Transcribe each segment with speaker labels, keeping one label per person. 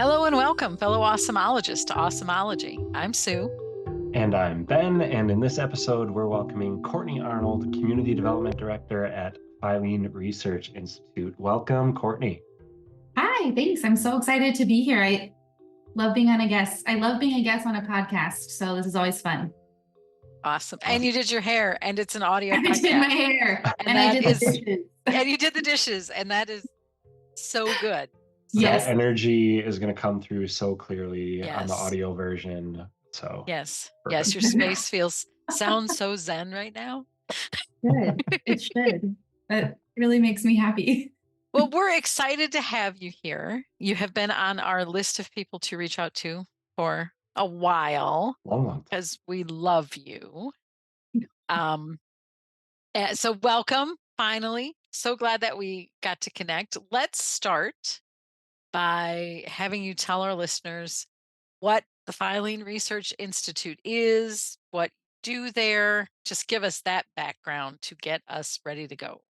Speaker 1: Hello and welcome, fellow awesomeologists, to Awesomeology. I'm Sue.
Speaker 2: And I'm Ben, and in this episode, we're welcoming Cortney Arnold, Community Development Director at Filene Research Institute. Welcome, Cortney.
Speaker 3: Hi, thanks. I'm so excited to be here. I love being on a guest. I love being a guest on a podcast, so this is always fun.
Speaker 1: Awesome. And you did your hair, and it's an audio podcast.
Speaker 3: I did my hair, and I did the dishes.
Speaker 1: And you did the dishes, and that is so good.
Speaker 3: Yes.
Speaker 2: That energy is going to come through so clearly on the
Speaker 1: Yes.
Speaker 2: audio version. So
Speaker 1: Yes,
Speaker 2: perfect.
Speaker 1: your space sounds so zen right now.
Speaker 3: Good. It should. That really makes me happy.
Speaker 1: Well, we're excited to have you here. You have been on our list of people to reach out to for a while
Speaker 2: Long.
Speaker 1: because we love you. So welcome, finally. So glad that we got to connect. Let's start by having you tell our listeners what the Filene Research Institute is, what you do there. Just give us that background to get us ready to go.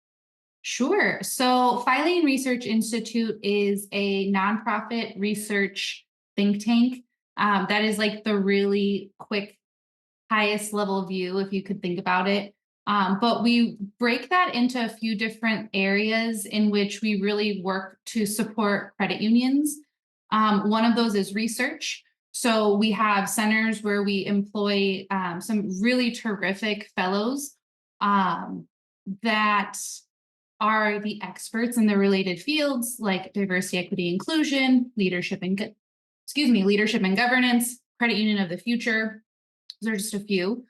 Speaker 3: Sure. So Filene Research Institute is a nonprofit research think tank. That is like the really quick, highest level view, if you could think about it. But we break that into a few different areas in which we really work to support credit unions. One of those is research. So we have centers where we employ some really terrific fellows that are the experts in the related fields like diversity, equity, inclusion, leadership and governance, credit union of the future. Those are just a few.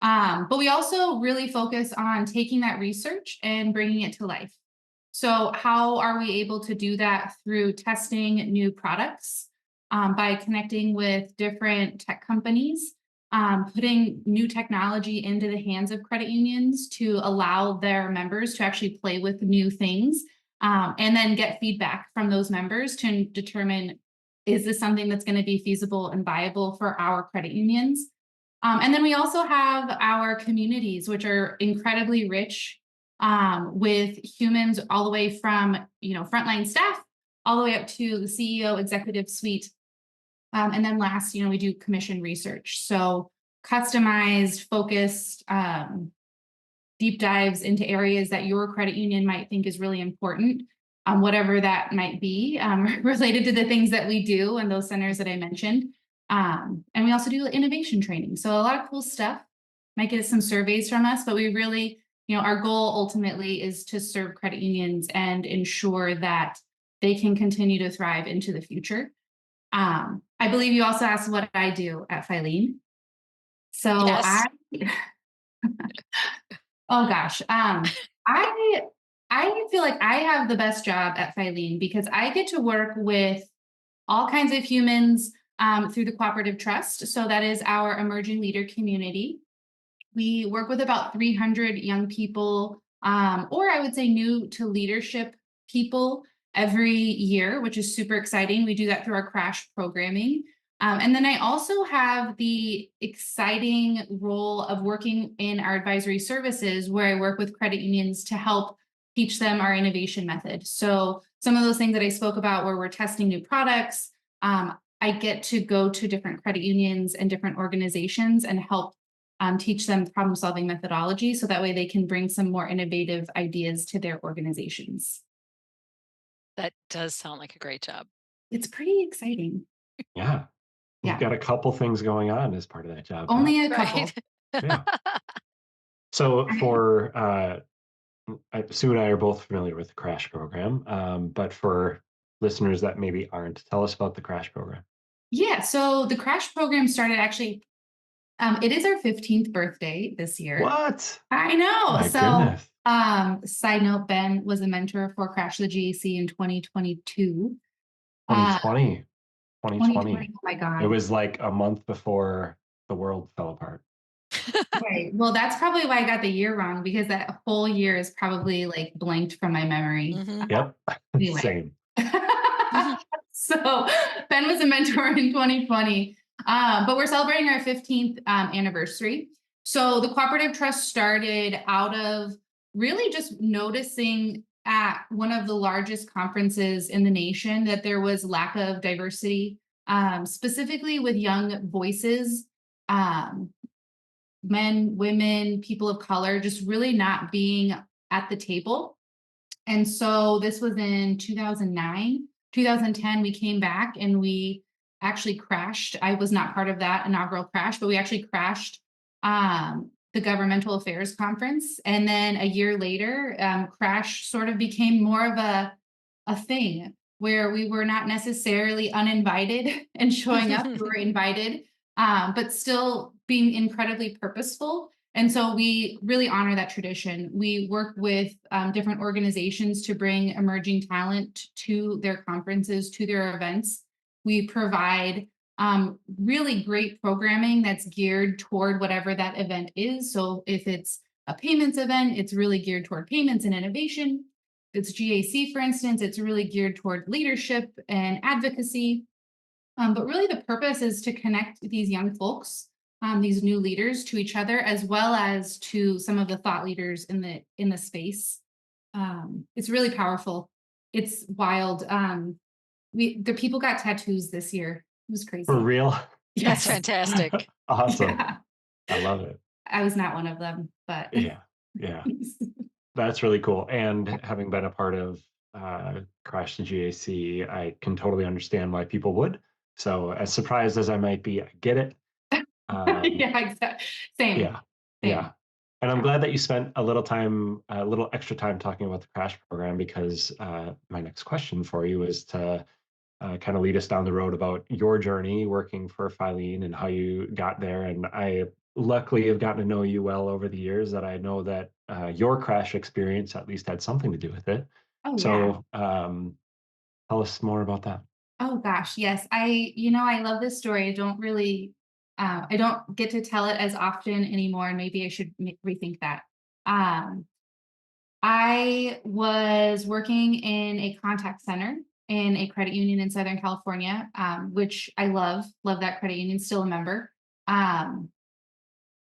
Speaker 3: But we also really focus on taking that research and bringing it to life. So how are we able to do that? Through testing new products, by connecting with different tech companies, putting new technology into the hands of credit unions to allow their members to actually play with new things, and then get feedback from those members to determine, is this something that's going to be feasible and viable for our credit unions? And then we also have our communities, which are incredibly rich, with humans all the way from, frontline staff all the way up to the CEO, executive suite. And then last, we do commission research. So customized, focused, deep dives into areas that your credit union might think is really important, whatever that might be, related to the things that we do and those centers that I mentioned. And we also do innovation training. So a lot of cool stuff. Might get some surveys from us, but we really, our goal ultimately is to serve credit unions and ensure that they can continue to thrive into the future. I believe you also asked what I do at Filene. So
Speaker 1: Yes.
Speaker 3: Oh gosh. I feel like I have the best job at Filene because I get to work with all kinds of humans through the Cooperative Trust. So that is our emerging leader community. We work with about 300 young people, or I would say new to leadership people every year, which is super exciting. We do that through our crash programming. And then I also have the exciting role of working in our advisory services, where I work with credit unions to help teach them our innovation method. So some of those things that I spoke about where we're testing new products, I get to go to different credit unions and different organizations and help teach them problem-solving methodology, so that way they can bring some more innovative ideas to their organizations.
Speaker 1: That does sound like a great job.
Speaker 3: It's pretty exciting.
Speaker 2: Yeah. You've got a couple things going on as part of that job.
Speaker 3: Only a couple.
Speaker 1: Right.
Speaker 2: Yeah. So for Sue and I are both familiar with the crash program, but for listeners that maybe aren't, tell us about the crash program.
Speaker 3: Yeah, so the crash program started actually, it is our 15th birthday this year.
Speaker 2: What?
Speaker 3: I know.
Speaker 2: My goodness.
Speaker 3: Side note, Ben was a mentor for Crash the GAC in 2022.
Speaker 2: 2020.
Speaker 3: 2020. Oh my God.
Speaker 2: It was like a month before the world fell apart.
Speaker 3: Right. Well, that's probably why I got the year wrong, because that whole year is probably like blanked from my memory.
Speaker 1: Mm-hmm.
Speaker 2: Yep.
Speaker 3: Anyway.
Speaker 2: Same.
Speaker 3: So Ben was a mentor in 2020, but we're celebrating our 15th anniversary. So the Cooperative Trust started out of really just noticing at one of the largest conferences in the nation that there was lack of diversity, specifically with young voices, um, men, women, people of color, just really not being at the table. And so this was in 2009, 2010, we came back and we actually crashed. I was not part of that inaugural crash, but we actually crashed the governmental affairs conference. And then a year later, crash sort of became more of a thing where we were not necessarily uninvited and showing up. We were invited, but still being incredibly purposeful. And so we really honor that tradition. We work with different organizations to bring emerging talent to their conferences, to their events. We provide really great programming that's geared toward whatever that event is. So if it's a payments event, it's really geared toward payments and innovation. If it's GAC, for instance, it's really geared toward leadership and advocacy. But really the purpose is to connect these young folks, these new leaders, to each other, as well as to some of the thought leaders in the space. It's really powerful. It's wild. The people got tattoos this year. It was
Speaker 2: For
Speaker 3: crazy.
Speaker 2: real?
Speaker 1: That's
Speaker 3: Yes.
Speaker 1: fantastic.
Speaker 2: Awesome.
Speaker 3: Yeah.
Speaker 2: I love it.
Speaker 3: I was not one of them, but
Speaker 2: Yeah. Yeah. That's really cool. And having been a part of Crash the GAC, I can totally understand why people would. So, as surprised as I might be, I get it. Um,
Speaker 3: yeah, exactly. Same,
Speaker 2: yeah.
Speaker 3: same.
Speaker 2: Yeah. And I'm
Speaker 3: Yeah.
Speaker 2: glad that you spent a little time, a little extra time talking about the Crash program because my next question for you is to kind of lead us down the road about your journey working for Filene and how you got there. And I luckily have gotten to know you well over the years that I know that your crash experience at least had something to do with it.
Speaker 3: Oh yeah.
Speaker 2: So tell us more about that.
Speaker 3: Oh gosh, yes. I love this story. I don't get to tell it as often anymore, and maybe I should rethink that. Um, I was working in a contact center in a credit union in Southern California, which I love that credit union, still a member. Um,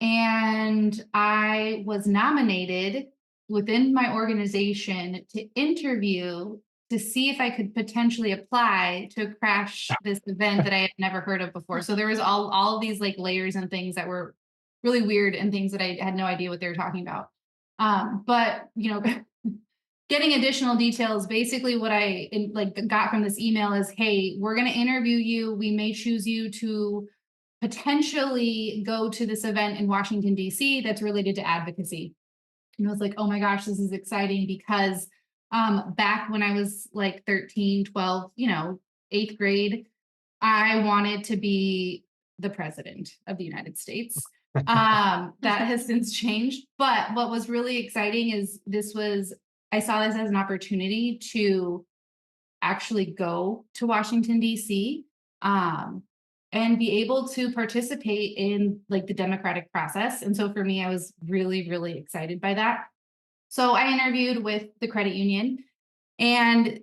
Speaker 3: and I was nominated within my organization to interview to see if I could potentially apply to crash this event that I had never heard of before. So there was all of these like layers and things that were really weird and things that I had no idea what they were talking about. But getting additional details, basically what got from this email is, hey, we're going to interview you. We may choose you to potentially go to this event in Washington, D.C. that's related to advocacy. And I was like, oh my gosh, this is exciting because back when I was like 13, 12, eighth grade, I wanted to be the president of the United States. That has since changed. But what was really exciting is I saw this as an opportunity to actually go to Washington, D.C. And be able to participate in like the democratic process. And so for me, I was really, really excited by that. So I interviewed with the credit union, and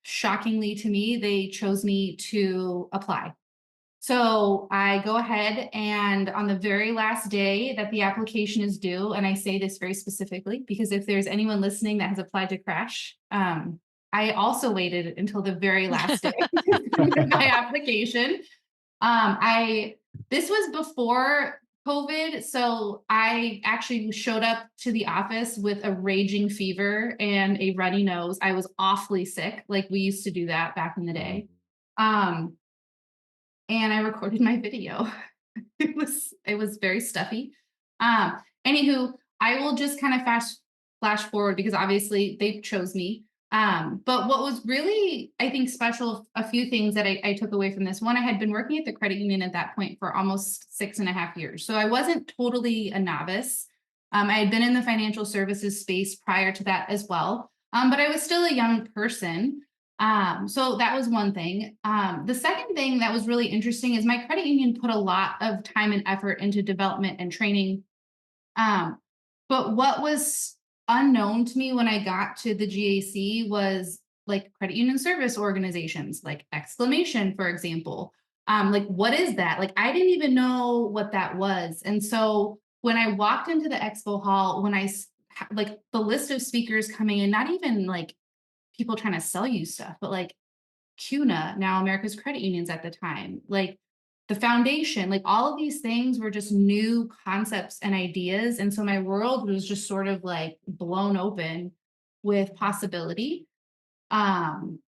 Speaker 3: shockingly to me, they chose me to apply. So I go ahead, and on the very last day that the application is due, and I say this very specifically because if there's anyone listening that has applied to Crash, I also waited until the very last day to submit my application. This was before COVID, so I actually showed up to the office with a raging fever and a runny nose. I was awfully sick, like we used to do that back in the day. Um, and I recorded my video. It was very stuffy. Um, Anywho, I will just kind of flash forward because obviously they chose me. But what was really, I think, special, a few things that I took away from this. One, I had been working at the credit union at that point for almost 6.5 years. So I wasn't totally a novice. I had been in the financial services space prior to that as well. But I was still a young person. So that was one thing. The second thing that was really interesting is my credit union put a lot of time and effort into development and training. But what was unknown to me when I got to the GAC was like credit union service organizations, like Exclamation, for example. Like, what is that? Like, I didn't even know what that was. And so when I walked into the expo hall, when I like the list of speakers coming in, not even like people trying to sell you stuff, but like CUNA, now America's Credit Unions at the time, like the foundation, like all of these things were just new concepts and ideas. And so my world was just sort of like blown open with possibility. Um,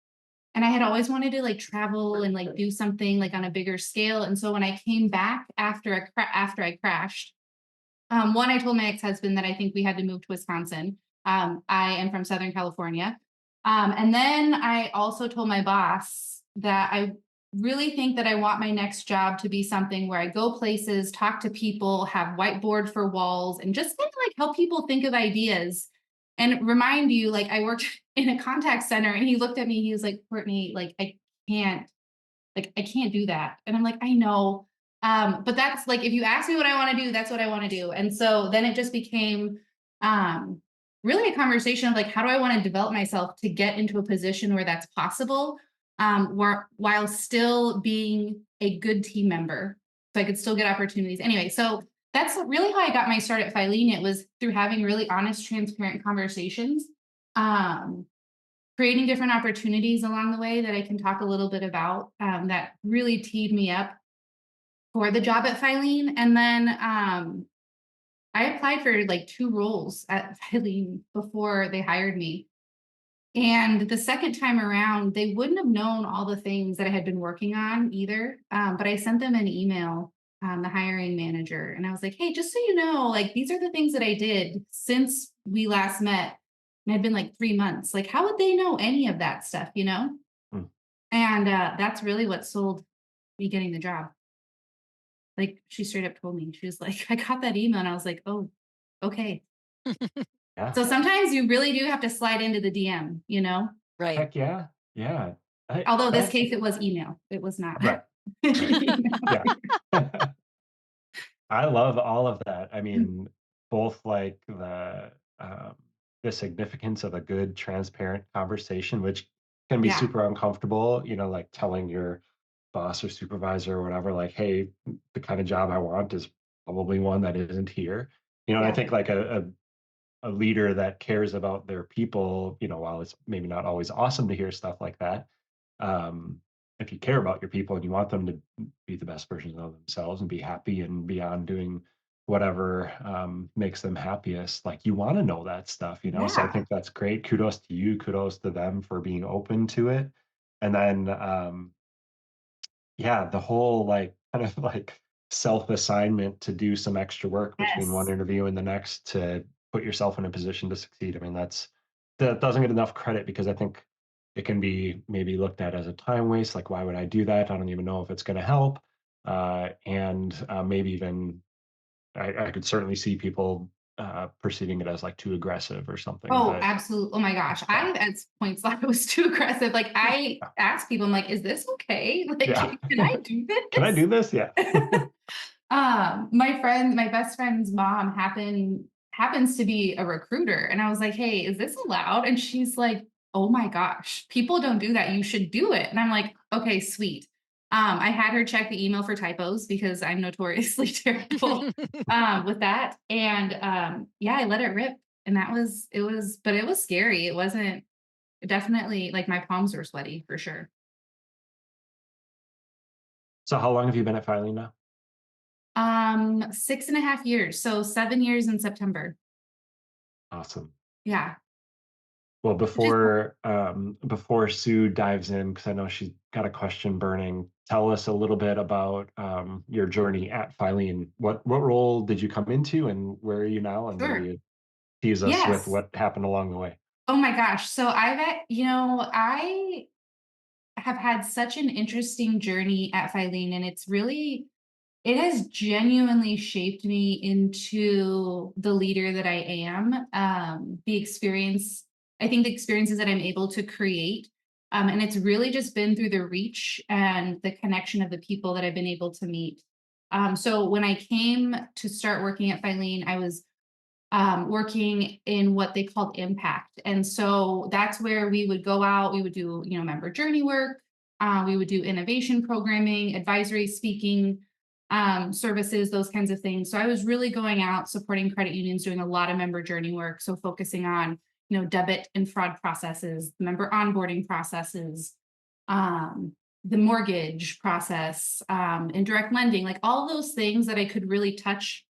Speaker 3: and I had always wanted to like travel and like do something like on a bigger scale. And so when I came back after I crashed, one, I told my ex-husband that I think we had to move to Wisconsin. I am from Southern California. And then I also told my boss that I really think that I want my next job to be something where I go places, talk to people, have whiteboard for walls, and just kind of like help people think of ideas. And remind you, like I worked in a contact center, and he looked at me, he was like, Courtney, can't I can't do that. And I'm like, I know. But that's like, if you ask me what I want to do, that's what I want to do. And so then it just became um, really a conversation of like, how do I want to develop myself to get into a position where that's possible, while still being a good team member. So I could still get opportunities. Anyway, so that's really how I got my start at Filene. It was through having really honest, transparent conversations. Um, Creating different opportunities along the way that I can talk a little bit about, that really teed me up for the job at Filene. And then I applied for like 2 roles at Filene before they hired me. And the second time around, they wouldn't have known all the things that I had been working on either. But I sent them an email, the hiring manager, and I was like, hey, just so you know, like these are the things that I did since we last met. And it'd been like 3 months. Like, how would they know any of that stuff, you know?
Speaker 2: Mm.
Speaker 3: And that's really what sold me getting the job. Like, she straight up told me, she was like, I got that email, and I was like, oh, okay.
Speaker 2: Yeah.
Speaker 3: So sometimes you really do have to slide into the DM, you know?
Speaker 1: Right.
Speaker 2: Heck yeah. Yeah.
Speaker 3: Although this
Speaker 2: That
Speaker 3: case, it was email. It was not.
Speaker 2: right. Right. Yeah. I love all of that. I mean, both like the significance of a good, transparent conversation, which can be
Speaker 3: Yeah,
Speaker 2: super uncomfortable, like telling your boss or supervisor or whatever, like, hey, the kind of job I want is probably one that isn't here. And I
Speaker 3: yeah,
Speaker 2: think like a leader that cares about their people, while it's maybe not always awesome to hear stuff like that, um, if you care about your people and you want them to be the best versions of themselves and be happy and beyond doing whatever makes them happiest, like you want to know that stuff. So I
Speaker 3: yeah.
Speaker 2: think that's great. Kudos to you. Kudos to them for being open to it. And then yeah, the whole, like, kind of, like, self-assignment to do some extra work between one
Speaker 3: Yes,
Speaker 2: interview and the next to put yourself in a position to succeed. I mean, that doesn't get enough credit because I think it can be maybe looked at as a time waste, like, "Why would I do that? I don't even know if it's gonna help." Maybe even I could certainly see people, perceiving it as, like, too aggressive or something,
Speaker 3: oh,
Speaker 2: but
Speaker 3: absolutely. Oh my gosh.
Speaker 2: yeah.
Speaker 3: I at points thought it was too aggressive. Like I asked people, I'm like, is this okay? Like,
Speaker 2: Yeah.
Speaker 3: can I do
Speaker 2: "Can I do
Speaker 3: this?
Speaker 2: this?" Yeah.
Speaker 3: My best friend's mom happens to be a recruiter. And I was like, hey, is this allowed? And she's like, oh my gosh, people don't do that. You should do it. And I'm like, okay, sweet. I had her check the email for typos because I'm notoriously terrible with that. And yeah, I let it rip. And but it was scary. It wasn't definitely like my palms were sweaty for sure.
Speaker 2: So how long have you been at Filene now?
Speaker 3: 6.5 years. So 7 years in September.
Speaker 2: Awesome.
Speaker 3: Yeah.
Speaker 2: Well,
Speaker 3: Which is
Speaker 2: before Sue dives in, because I know she's got a question burning, tell us a little bit about your journey at Filene. What role did you come into, and where are you now? And
Speaker 3: sure.
Speaker 2: maybe tease us with
Speaker 3: Yes.
Speaker 2: what happened along the way.
Speaker 3: Oh my gosh. So I have had such an interesting journey at Filene, and it has genuinely shaped me into the leader that I am. I think the experiences that I'm able to create. And it's really just been through the reach and the connection of the people that I've been able to meet. So when I came to start working at Filene, I was working in what they called impact. And so that's where we would go out, we would do, member journey work, we would do innovation programming, advisory speaking. services, those kinds of things. So I was really going out supporting credit unions, doing a lot of member journey work. So focusing on, debit and fraud processes, member onboarding processes, um, the mortgage process, indirect lending, like all those things that I could really touch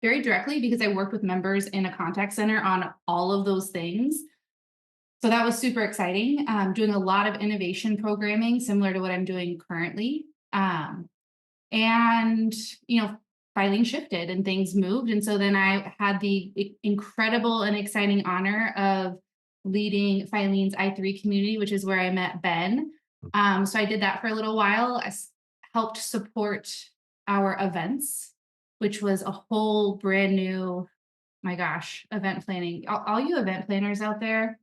Speaker 3: very directly because I worked with members in a contact center on all of those things. So that was super exciting. Doing a lot of innovation programming, similar to what I'm doing currently. And, you know, filing shifted and things moved. And so then I had the incredible and exciting honor of leading Filene's I3 community, which is where I met Ben. So I did that for a little while. Helped support our events, which was a whole brand new, my gosh, event planning. All you event planners out there,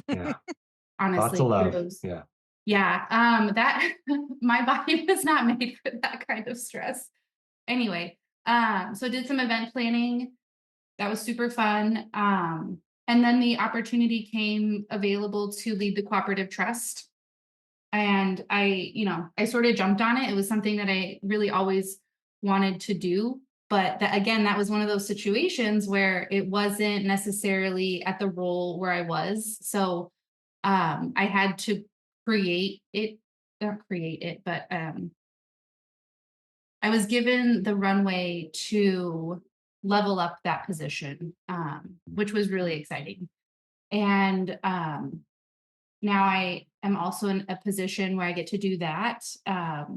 Speaker 2: Yeah. Lots of
Speaker 3: honestly,
Speaker 2: love.
Speaker 3: kudos.
Speaker 2: Yeah.
Speaker 3: Yeah, that my body was not made for that kind of stress. Anyway, so did some event planning. That was super fun. And then the opportunity came available to lead the cooperative trust. And I sort of jumped on it. It was something that I really always wanted to do. But that, again, that was one of those situations where it wasn't necessarily at the role where I was. So I had to create it, not create it, but I was given the runway to level up that position, which was really exciting. And now I am also in a position where I get to do that. I've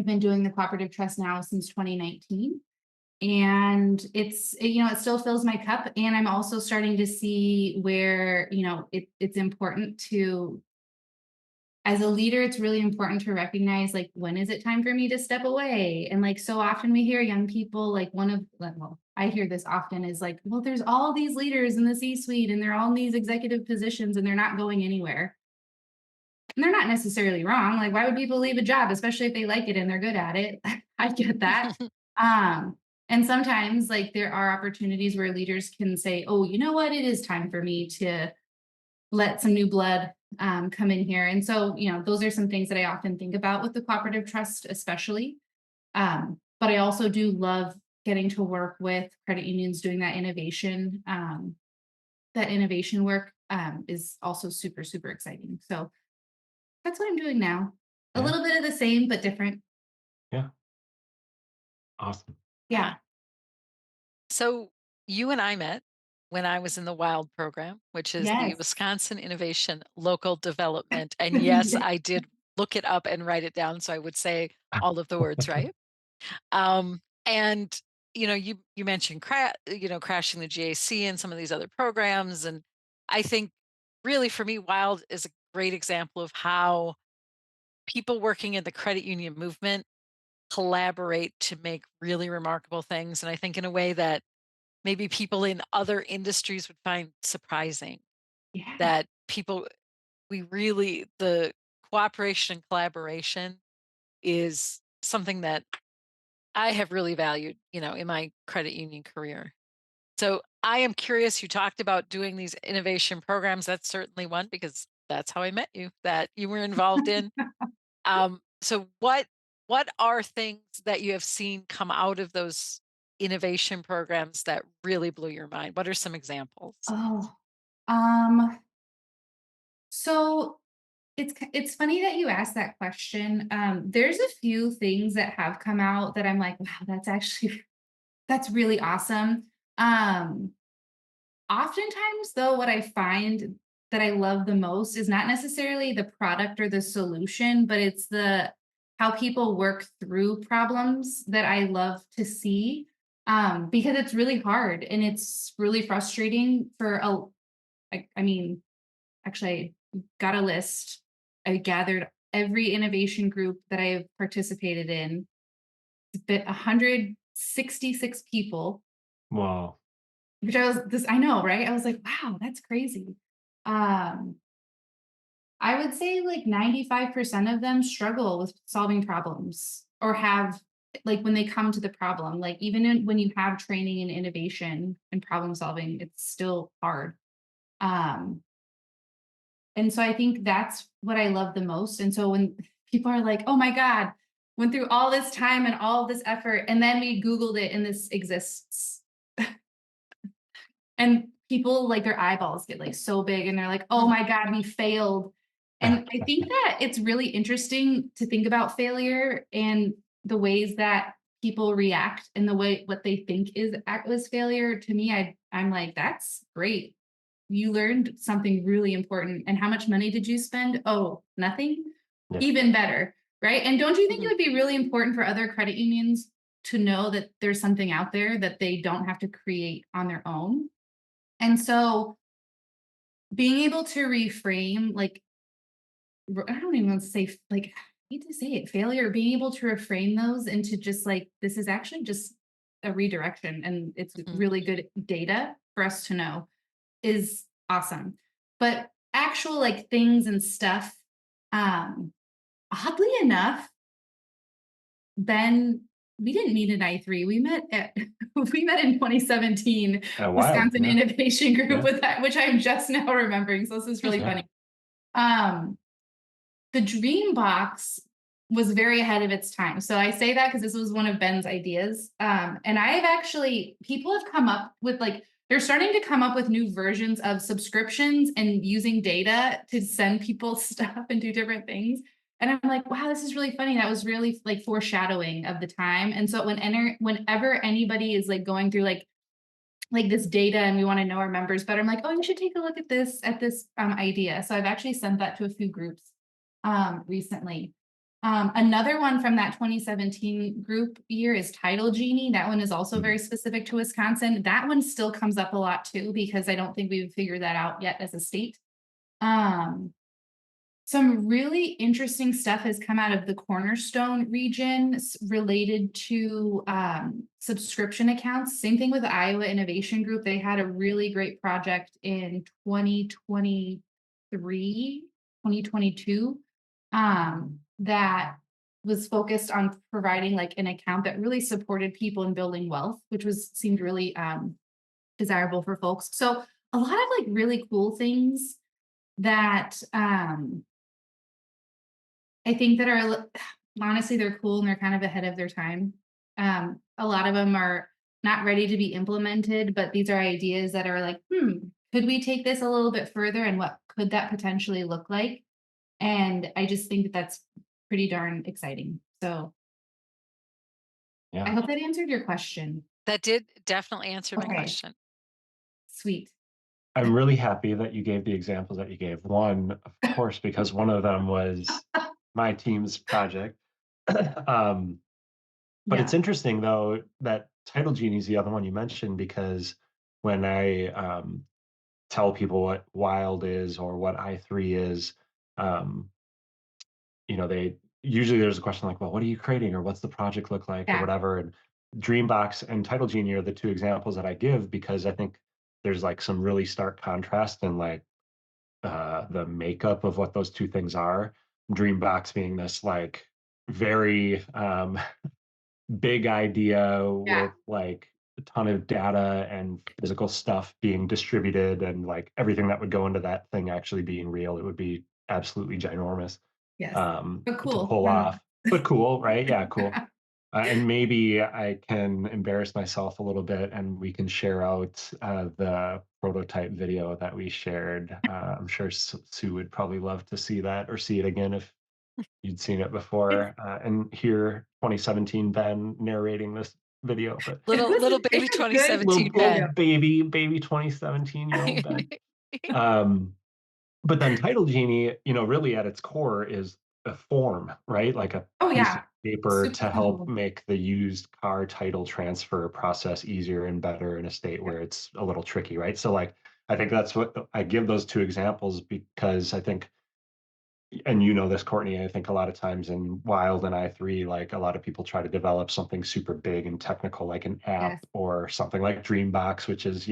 Speaker 3: been doing the cooperative trust now since 2019. And it still fills my cup. And I'm also starting to see where, it's important to, as a leader, it's really important to recognize, like, when is it time for me to step away? And like, so often we hear young people, like, I hear this often is like, well, there's all these leaders in the C-suite and they're all in these executive positions and they're not going anywhere. And they're not necessarily wrong. Like, why would people leave a job, especially if they like it and they're good at it? I get that. Um, and sometimes, like, there are opportunities where leaders can say, oh, you know what? It is time for me to let some new blood come in here. And so, those are some things that I often think about with the cooperative trust, especially. But I also do love getting to work with credit unions doing that innovation. That innovation work is also super, super exciting. So that's what I'm doing now. A
Speaker 2: Yeah.
Speaker 3: little bit of the same, but different.
Speaker 2: Yeah. Awesome.
Speaker 1: Yeah.
Speaker 3: Yeah.
Speaker 1: So you and I met when I was in the WILD program, which is the
Speaker 3: Yes.
Speaker 1: Wisconsin Innovation Local Development. And yes, I did look it up and write it down so I would say all of the words right. And you mentioned crashing the GAC and some of these other programs, and I think really for me, WILD is a great example of how people working in the credit union movement collaborate to make really remarkable things. And I think in a way that maybe people in other industries would find surprising
Speaker 3: Yeah.
Speaker 1: that the cooperation and collaboration is something that I have really valued, in my credit union career. So I am curious, you talked about doing these innovation programs. That's certainly one because that's how I met you, that you were involved in. So what are things that you have seen come out of those innovation programs that really blew your mind? What are some examples?
Speaker 3: Oh, um, so it's funny that you asked that question. There's a few things that have come out that I'm like, wow, that's really awesome. Um, Oftentimes, though, what I find that I love the most is not necessarily the product or the solution, but it's the how people work through problems that I love to see. Because it's really hard and it's really frustrating I mean, actually, I got a list. I gathered every innovation group that I have participated in. It's been 166 people,
Speaker 2: Wow.
Speaker 3: which I know, right? I was like, wow, that's crazy. Um, I would say like 95% of them struggle with solving problems or have, like, when they come to the problem, like, when you have training in innovation and problem solving, it's still hard. Um, and so I think that's what I love the most. And so when people are like, oh my God, went through all this time and all this effort, and then we Googled it and this exists. And people like their eyeballs get like so big and they're like, oh
Speaker 1: Mhm,
Speaker 3: my God, we failed. And I think that it's really interesting to think about failure and the ways that people react and the way what they think is was failure. To me, I'm like, that's great. You learned something really important. And how much money did you spend? Oh, nothing?
Speaker 2: Yeah.
Speaker 3: Even better. Right. And don't you think it
Speaker 1: mhm,
Speaker 3: would be really important for other credit unions to know that there's something out there that they don't have to create on their own? And so being able to reframe, like, I don't even want to say, like, I hate to say it, failure, being able to reframe those into just like, this is actually just a redirection and it's
Speaker 1: mhm,
Speaker 3: really good data for us to know is awesome. But actual like things and stuff, um, oddly enough, Ben, we didn't meet in I3. We met at we met in 2017
Speaker 2: Wild.
Speaker 3: Wisconsin
Speaker 2: Yeah.
Speaker 3: Innovation Group
Speaker 2: Yeah.
Speaker 3: with that, which I'm just now remembering. So this is really
Speaker 2: Yeah.
Speaker 3: funny. Um, the dream box was very ahead of its time. So I say that because this was one of Ben's ideas. And I've actually, people have come up with like, they're starting to come up with new versions of subscriptions and using data to send people stuff and do different things. And I'm like, wow, this is really funny. That was really like foreshadowing of the time. And so whenever anybody is like going through like this data and we want to know our members better, I'm like, oh, you should take a look at this idea. So I've actually sent that to a few groups recently. Another one from that 2017 group year is Title Genie. That one is also very
Speaker 2: Mhm.
Speaker 3: specific to Wisconsin. That one still comes up a lot too, because I don't think we've figured that out yet as a state. Um, some really interesting stuff has come out of the Cornerstone region related to subscription accounts. Same thing with the Iowa Innovation Group. They had a really great project in 2023, 2022, that was focused on providing like an account that really supported people in building wealth, which was seemed really desirable for folks. So a lot of like really cool things that I think that honestly, they're cool and they're kind of ahead of their time. A lot of them are not ready to be implemented, but these are ideas that are like, could we take this a little bit further and what could that potentially look like? And I just think that that's pretty darn exciting. So I
Speaker 2: Yeah.
Speaker 3: hope that answered your question.
Speaker 1: that did definitely answer my
Speaker 3: Okay,
Speaker 1: question.
Speaker 3: sweet.
Speaker 2: I'm really happy that you gave the examples that you gave. One, of course, because one of them was my team's project. um, but it's
Speaker 3: Yeah,
Speaker 2: interesting though that Title Genie is the other one you mentioned because when I tell people what Wild is or what I3 is, um, they usually there's a question like, well, what are you creating or what's the project look like or
Speaker 3: yeah,
Speaker 2: whatever. And Dreambox and Title Genie are the two examples that I give because I think there's like some really stark contrast in like the makeup of what those two things are. Dreambox being this like very big idea
Speaker 3: yeah.
Speaker 2: with like a ton of data and physical stuff being distributed and like everything that would go into that thing actually being real. It would be absolutely ginormous
Speaker 3: Yes. But
Speaker 2: to
Speaker 3: cool.
Speaker 2: pull
Speaker 3: Nonetheless.
Speaker 2: off, but cool, right? Yeah, cool. And maybe I can embarrass myself a little bit and we can share out the prototype video that we shared. I'm sure Sue would probably love to see that or see it again if you'd seen it
Speaker 3: It's
Speaker 2: before and hear 2017 Ben narrating this video. But
Speaker 1: Little
Speaker 3: it
Speaker 1: baby
Speaker 3: was good
Speaker 1: 2017
Speaker 2: little
Speaker 1: Ben.
Speaker 3: video.
Speaker 2: baby 2017-year-old Ben. Um, but then Title Genie, really at its core is a form, right? Like a
Speaker 3: Oh
Speaker 2: piece of
Speaker 3: yeah,
Speaker 2: paper
Speaker 3: super
Speaker 2: to help
Speaker 3: simple.
Speaker 2: make the used car title transfer process easier and better in a state
Speaker 3: Yeah.
Speaker 2: where it's a little tricky, right? So like I think that's what I give those two examples because I think and this, Courtney, I think a lot of times in Wild and I3, like a lot of people try to develop something super big and technical, like an app
Speaker 3: Yes.
Speaker 2: or something like Dreambox, which is,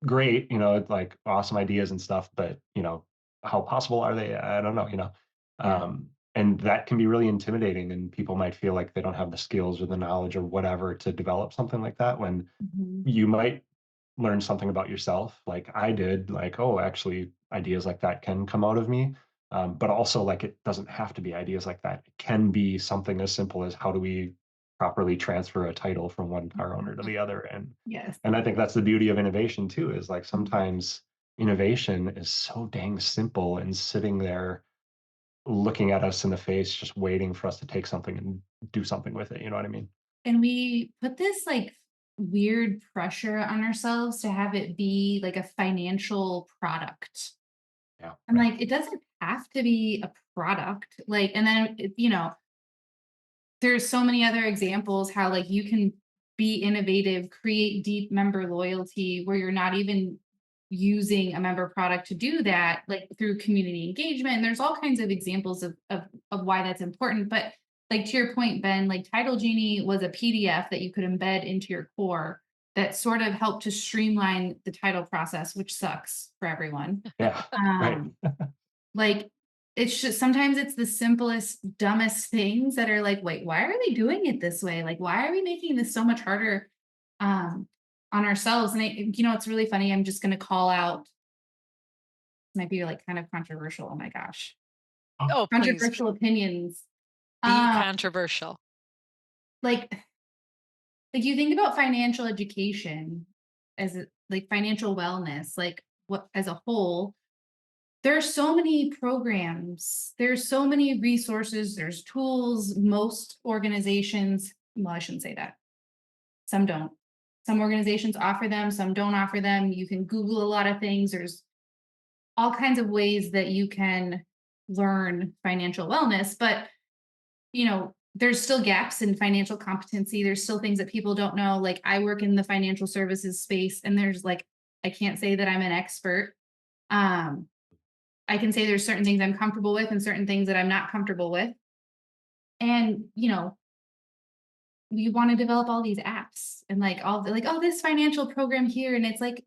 Speaker 2: great, like awesome ideas and stuff, but, how possible are they? I don't know.
Speaker 3: Yeah.
Speaker 2: And that can be really intimidating and people might feel like they don't have the skills or the knowledge or whatever to develop something like that when
Speaker 3: Mhm.
Speaker 2: you might learn something about yourself like I did, like, oh, actually ideas like that can come out of me But also, like, it doesn't have to be ideas like that. It can be something as simple as how do we properly transfer a title from one car owner to
Speaker 1: Mhm.
Speaker 2: the other, and
Speaker 3: Yes.
Speaker 2: I think that's the beauty of innovation too, is like
Speaker 3: Mhm.
Speaker 2: sometimes innovation is so dang simple and sitting there looking at us in the face, just waiting for us to take something and do something with it. You know what I mean?
Speaker 3: And we put this like weird pressure on ourselves to have it be like a financial product.
Speaker 2: Yeah.
Speaker 3: I'm
Speaker 2: Right.
Speaker 3: like, it doesn't have to be a product. Like, and then, you know, there's so many other examples how like you can be innovative, create deep member loyalty where you're not even using a member product to do that, like through community engagement. And there's all kinds of examples of why that's important. But like to your point, Ben, like Title Genie was a PDF that you could embed into your core that sort of helped to streamline the title process, which sucks for everyone.
Speaker 2: Yeah. Right.
Speaker 3: Um, like, it's just sometimes it's the simplest, dumbest things that are like, "Wait, why are we doing it this way? Like, why are we making this so much harder, um, on ourselves?" And it's really funny, I'm just gonna call out might be, like, kind of controversial, oh my gosh.
Speaker 2: Oh,
Speaker 1: Oh, please
Speaker 3: Controversial opinions.
Speaker 1: be
Speaker 3: Uh,
Speaker 1: controversial.
Speaker 3: like you think about financial education as like, financial wellness, like, what as a whole. There's so many programs, there's so many resources, there's tools. Most organizations, well, I shouldn't say that. Some don't. Some organizations offer them, some don't offer them. You can Google a lot of things. There's all kinds of ways that you can learn financial wellness, but there's still gaps in financial competency. There's still things that people don't know. Like I work in the financial services space and there's like I can't say that I'm an expert. Um I can say there's certain things I'm comfortable with and certain things that I'm not comfortable with. And, we want to develop all these apps and like all the like, oh, this financial program here. And it's like,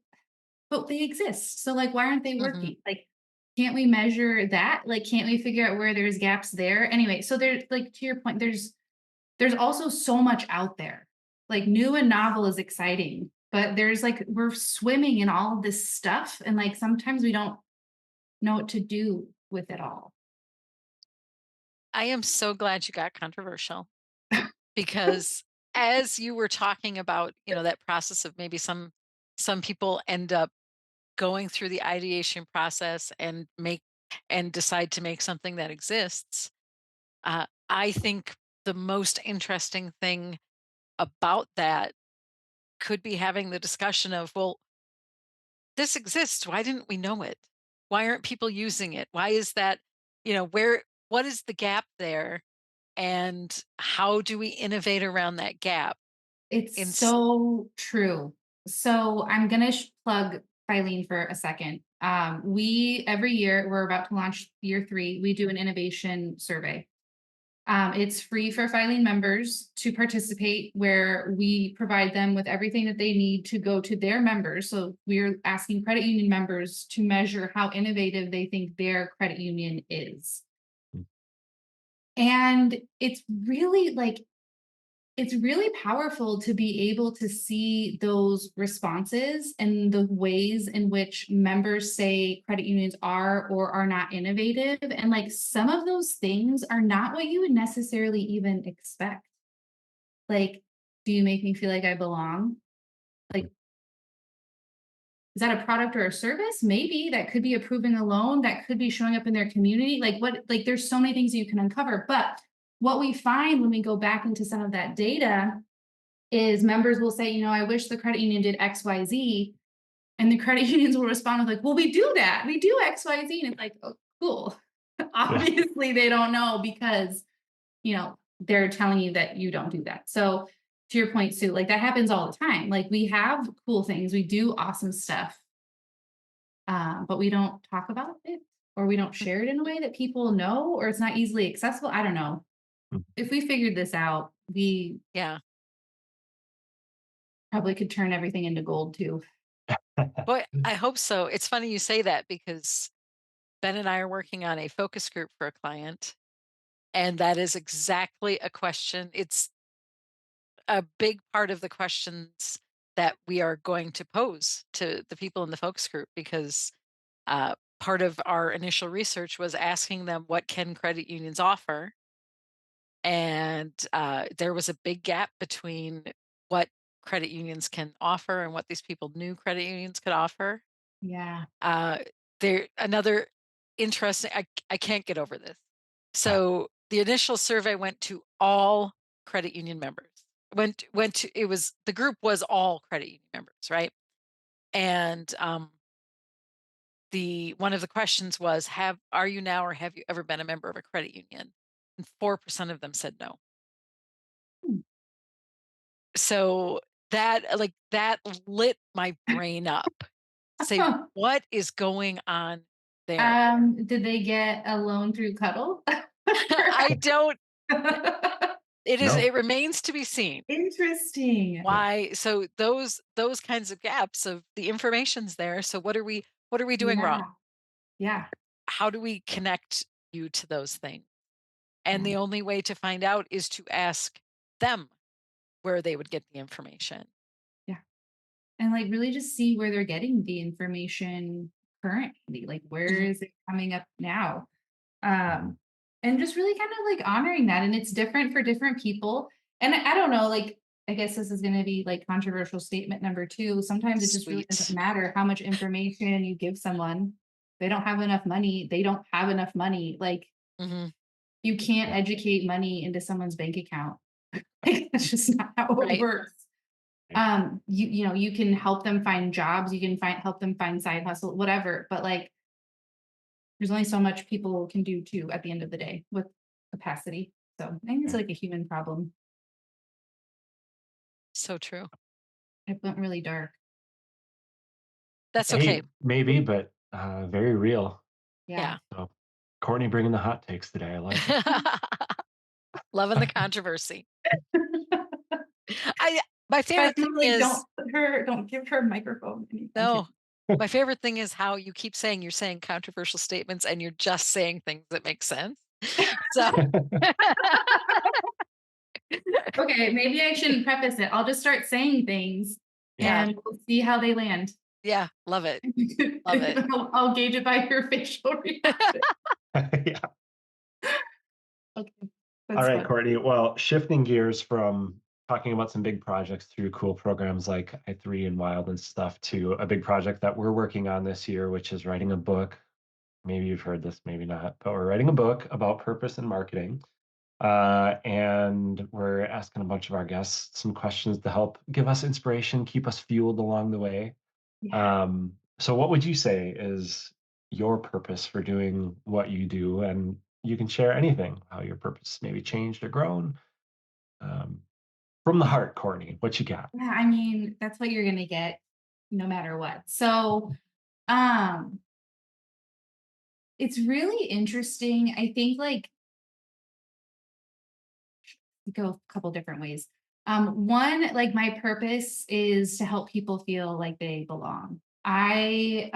Speaker 3: but they exist. So like, why aren't they
Speaker 1: Mhm.
Speaker 3: working? Like, can't we measure that? Like, can't we figure out where there's gaps there? Anyway, so there's like to your point, there's also so much out there. Like new and novel is exciting, but there's like we're swimming in all of this stuff. And like sometimes we don't know what to do with it all.
Speaker 1: I am so glad you got controversial because as you were talking about, that process of maybe some people end up going through the ideation process and decide to make something that exists. I think the most interesting thing about that could be having the discussion of, well, this exists. Why didn't we know it? Why aren't people using it? Why is that? What is the gap there? And how do we innovate around that gap?
Speaker 3: It's
Speaker 1: In,
Speaker 3: so true. So I'm gonna plug Filene for a second. We every year we're about to launch year three. We do an innovation survey. It's free for Filene members to participate, where we provide them with everything that they need to go to their members. So we're asking credit union members to measure how innovative they think their credit union is. And it's really powerful to be able to see those responses and the ways in which members say credit unions are or are not innovative. And like some of those things are not what you would necessarily even expect. Like, do you make me feel like I belong? Like, is that a product or a service? Maybe that could be approving a loan, that could be showing up in their community. Like there's so many things you can uncover. But what we find when we go back into some of that data is members will say, I wish the credit union did XYZ. And the credit unions will respond with like, well, we do that. We do XYZ. And it's like, oh, cool.
Speaker 2: yeah.
Speaker 3: Obviously they don't know because, they're telling you that you don't do that. So to your point, Sue, like that happens all the time. Like we have cool things, we do awesome stuff, but we don't talk about it or we don't share it in a way that people know or it's not easily accessible. I don't know. If we figured this out, we
Speaker 1: yeah.
Speaker 3: probably could turn everything into gold too.
Speaker 1: Boy, I hope so. It's funny you say that because Ben and I are working on a focus group for a client, and that is exactly a question. It's a big part of the questions that we are going to pose to the people in the focus group because part of our initial research was asking them what can credit unions offer, and there was a big gap between what credit unions can offer and what these people knew credit unions could offer.
Speaker 3: Yeah.
Speaker 1: Uh, there another interesting. I can't get over this.
Speaker 2: Yeah.
Speaker 1: So the initial survey went to all credit union members. Went to it was the group was all credit union members, right? And the one of the questions was, have are you now or have you ever been a member of a credit union? And 4% of them said no.
Speaker 3: Hmm.
Speaker 1: So that lit my brain up. Say, what is going on there?
Speaker 3: Did they get a loan through Cuddle?
Speaker 1: I don't
Speaker 2: No.
Speaker 1: it remains to be seen
Speaker 3: Interesting.
Speaker 2: Yeah.
Speaker 1: why. So those kinds of gaps of the information's there. So what are we doing
Speaker 3: Yeah.
Speaker 1: wrong?
Speaker 3: Yeah.
Speaker 1: How do we connect you to those things? And
Speaker 3: Yeah.
Speaker 1: the only way to find out is to ask them where they would get the information.
Speaker 3: Yeah. And like really just see where they're getting the information currently. Like where
Speaker 1: Mhm.
Speaker 3: is it coming up now? Um, and just really kind of like honoring that. And it's different for different people. And I don't know, like, I guess this is going to be like controversial statement number two. Sometimes it just really doesn't
Speaker 1: Sweet.
Speaker 3: matter how much information you give someone. They don't have enough money. They don't have enough money. Like,
Speaker 1: Mhm.
Speaker 3: you can't
Speaker 2: Yeah.
Speaker 3: educate money into someone's bank account. That's just not how it
Speaker 1: Right.
Speaker 3: works.
Speaker 2: Yeah.
Speaker 3: You know, you can help them find jobs, you can help them find side hustle, whatever. But like there's only so much people can do too at the end of the day with capacity. So I think it's
Speaker 2: Yeah.
Speaker 3: like a human problem.
Speaker 1: So true.
Speaker 3: It went really dark.
Speaker 1: That's okay.
Speaker 2: Hey, maybe, but very real.
Speaker 3: Yeah.
Speaker 1: Yeah.
Speaker 2: So, Courtney bringing the hot takes today. I like it.
Speaker 1: Loving the controversy. I my favorite thing
Speaker 3: Especially
Speaker 1: is
Speaker 3: don't give her a microphone. I'm
Speaker 1: no.
Speaker 3: kidding.
Speaker 1: My favorite thing is how you keep saying you're saying controversial statements and you're just saying things that make sense. So
Speaker 3: Okay, maybe I shouldn't preface it. I'll just start saying things
Speaker 2: Yeah.
Speaker 1: yeah,
Speaker 3: and we'll see how they land.
Speaker 1: yeah, love it. Love it.
Speaker 3: I'll gauge it by your facial reaction.
Speaker 2: Yeah.
Speaker 3: Okay,
Speaker 2: All
Speaker 3: that's
Speaker 2: right,
Speaker 3: fun.
Speaker 2: Courtney. Well, shifting gears from talking about some big projects through cool programs like I3 and Wild and stuff to a big project that we're working on this year, which is writing a book. Maybe you've heard this, maybe not, but we're writing a book about purpose and marketing. And we're asking a bunch of our guests some questions to help give us inspiration, keep us fueled along the way.
Speaker 3: Yeah.
Speaker 2: So, what would you say is your purpose for doing what you do? And you can share anything, how your purpose maybe changed or grown. Um, from the heart, Courtney, what you got?
Speaker 3: Yeah, I mean, that's what you're gonna get no matter what. So, um, it's really interesting. I think like go a couple different ways. One, like my purpose is to help people feel like they belong. I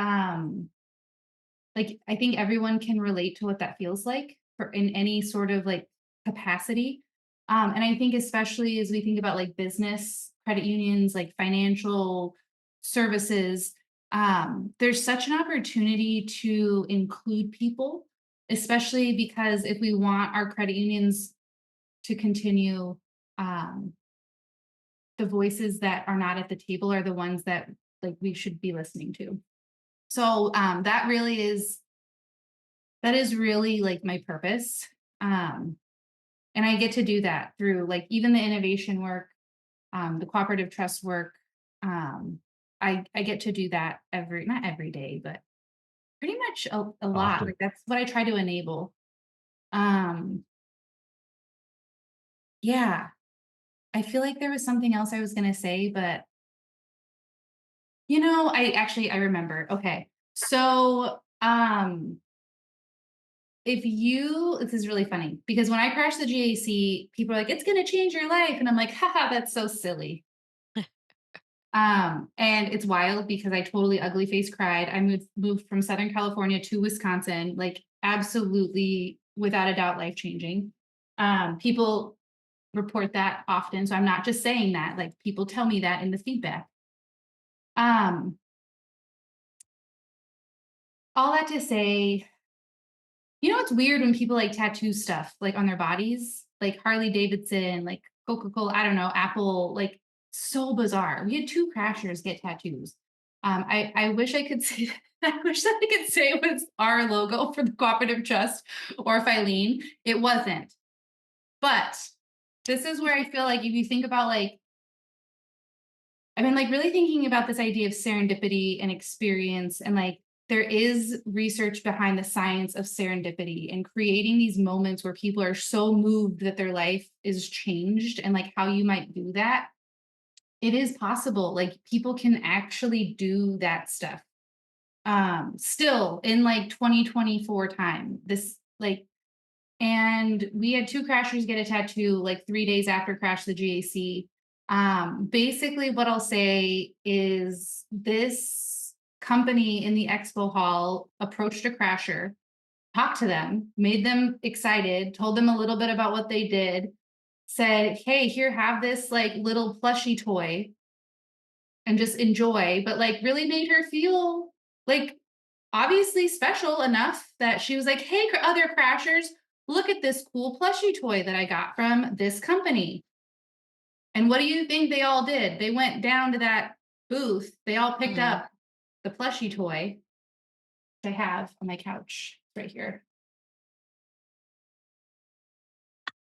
Speaker 3: think everyone can relate to what that feels like for in any sort of like capacity. And I think especially as we think about like business, credit unions, like financial services, there's such an opportunity to include people, especially because if we want our credit unions to continue, um, the voices that are not at the table are the ones that like we should be listening to. So that is really like my purpose. Um, and I get to do that through like even the innovation work, the cooperative trust work. Um, I get to do that not every day, but pretty much a lot.
Speaker 2: Often.
Speaker 3: Like that's what I try to enable. Um, yeah, I feel like there was something else I was gonna say, but I remember. Okay. So, if you this is really funny because when I crashed the GAC, people are like, "It's gonna change your life." And I'm like, "Haha, that's so silly." And it's wild because I totally ugly face cried. I moved from Southern California to Wisconsin, like absolutely without a doubt life-changing. People report that often. So I'm not just saying that, like people tell me that in the feedback. Um, all that to say, it's weird when people like tattoo stuff like on their bodies, like Harley Davidson, like Coca-Cola, I don't know, Apple, like so bizarre. We had two crashers get tattoos. I wish I could say I wish that I could say it was our logo for the cooperative trust or Filene. It wasn't. But this is where I feel like if you think about like I've been like really thinking about this idea of serendipity and experience and like there is research behind the science of serendipity and creating these moments where people are so moved that their life is changed and like how you might do that. It is possible. Like people can actually do that stuff. Still in like 2024 time. This like and we had two crashers get a tattoo like 3 days after crash the GAC. Basically, what I'll say is this company in the expo hall approached a crasher, talked to them, made them excited, told them a little bit about what they did, said, "Hey, here, have this like little plushy toy and just enjoy," but like really made her feel like obviously special enough that she was like, "Hey, other crashers, look at this cool plushie toy that I got from this company." And what do you think they all did? They went down to that booth. They all picked
Speaker 1: Mhm.
Speaker 3: up the plushie toy I have on my couch right here.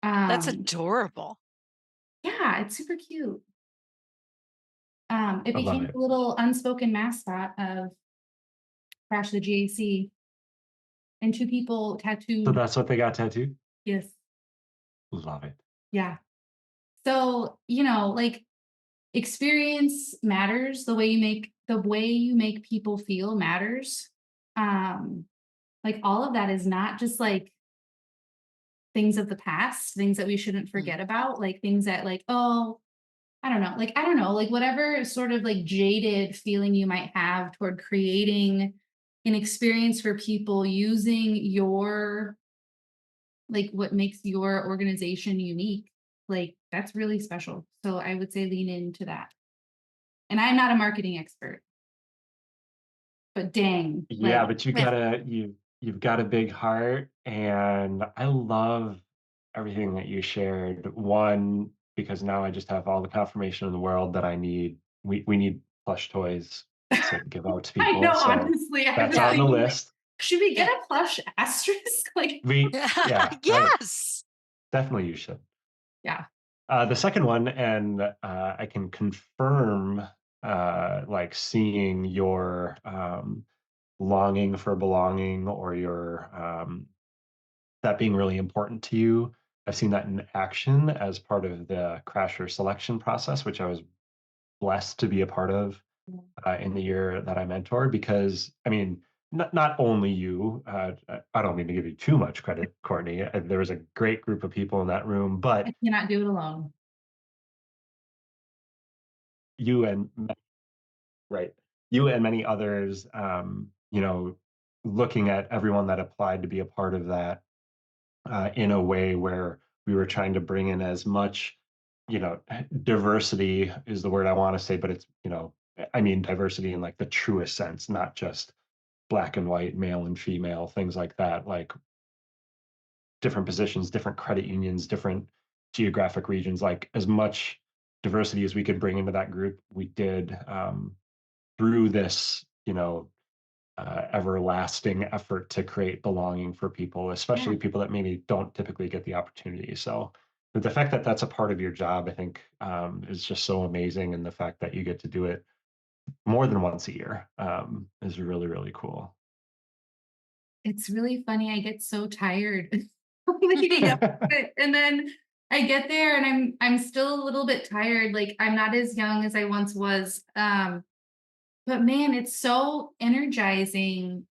Speaker 1: That's
Speaker 3: Um,
Speaker 1: adorable.
Speaker 3: yeah, it's super cute. It
Speaker 2: I love
Speaker 3: became
Speaker 2: it.
Speaker 3: a little unspoken mascot of Crash the GAC, and two people
Speaker 2: So
Speaker 3: tattooed.
Speaker 2: that's what they got tattooed?
Speaker 3: Yes,
Speaker 2: Love it.
Speaker 3: yeah. So like experience matters. The way you make people feel matters. Um, like all of that is not just like things of the past, things that we shouldn't
Speaker 1: Mm.
Speaker 3: forget about, like things that like, oh, I don't know, like whatever sort of like jaded feeling you might have toward creating an experience for people using your like what makes your organization unique. Like that's really special. So I would say lean into that. And I'm not a marketing expert, but dang,
Speaker 2: Yeah,
Speaker 3: like
Speaker 2: but you've got a big heart, and I love everything that you shared. One, because now I just have all the confirmation in the world that we need plush toys to give out to
Speaker 3: I
Speaker 2: people.
Speaker 3: know,
Speaker 2: So
Speaker 3: honestly, I
Speaker 2: that's
Speaker 3: was
Speaker 1: Yeah.
Speaker 2: on the
Speaker 3: thinking like,
Speaker 2: list.
Speaker 3: should we get
Speaker 1: Yeah.
Speaker 3: a plush asterisk? Like,
Speaker 2: Yeah,
Speaker 1: Yes.
Speaker 2: definitely you should.
Speaker 3: yeah,
Speaker 2: The second one, and I can confirm, like seeing your longing for belonging or your that being really important to you. I've seen that in action as part of the crasher selection process, which I was blessed to be a part of in the year that I mentored. Because I mean, not only you, I don't mean to give you too much credit, Courtney. There was a great group of people in that room,
Speaker 3: I
Speaker 2: but
Speaker 3: cannot do it alone.
Speaker 2: you and right, you and many others, looking at everyone that applied to be a part of that in a way where we were trying to bring in as much, diversity is the word I want to say, but I mean diversity in like the truest sense, not just black and white, male and female, things like that, like different positions, different credit unions, different geographic regions, like as much diversity as we could bring into that group, we did through this, everlasting effort to create belonging for people,
Speaker 3: Yeah,
Speaker 2: especially people that maybe don't typically get the opportunity. So the fact that that's a part of your job, I think, is just so amazing, and the fact that you get to do it more than once a year is really, really cool.
Speaker 3: it's really funny. I get so tired leading up to it, and then I get there, and I'm still a little bit tired. Like I'm not as young as I once was. But man, it's so energizing.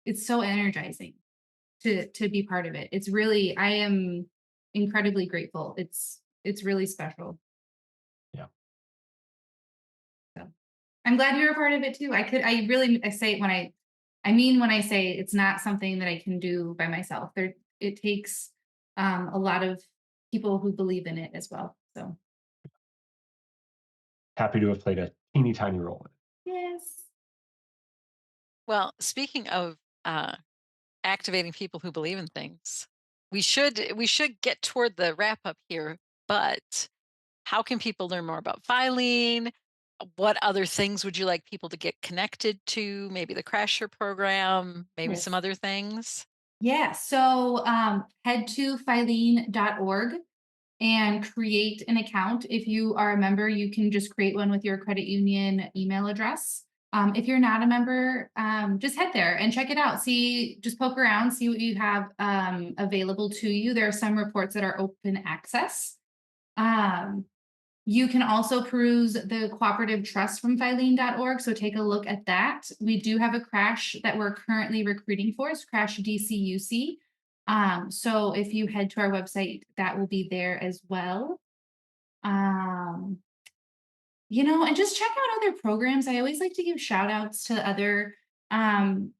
Speaker 3: It's so energizing to be part of it. It's really I am incredibly grateful. It's really special.
Speaker 2: Yeah.
Speaker 3: So I'm glad you're a part of it too. I really I say it I mean when I say it's not something that I can do by myself. It takes a lot of people who believe in it as well. So
Speaker 2: Happy to have played a teeny tiny role in it.
Speaker 3: yes.
Speaker 1: Well, speaking of uh, activating people who believe in things. We should get toward the wrap up here, but how can people learn more about Filene? What other things would you like people to get connected to? Maybe the Crasher program, maybe some
Speaker 3: Yes.
Speaker 1: other things?
Speaker 3: Yeah. So head to filene.org and create an account. If you are a member, you can just create one with your credit union email address. If you're not a member, just head there and check it out. See, just poke around, see what you have available to you. There are some reports that are open access. Um, you can also peruse the cooperative trust from filene.org. So take a look at that. We do have a crash that we're currently recruiting for. It's Crash DCUC. So if you head to our website, that will be there as well. Um, and just check out other programs. I always like to give shout outs to um,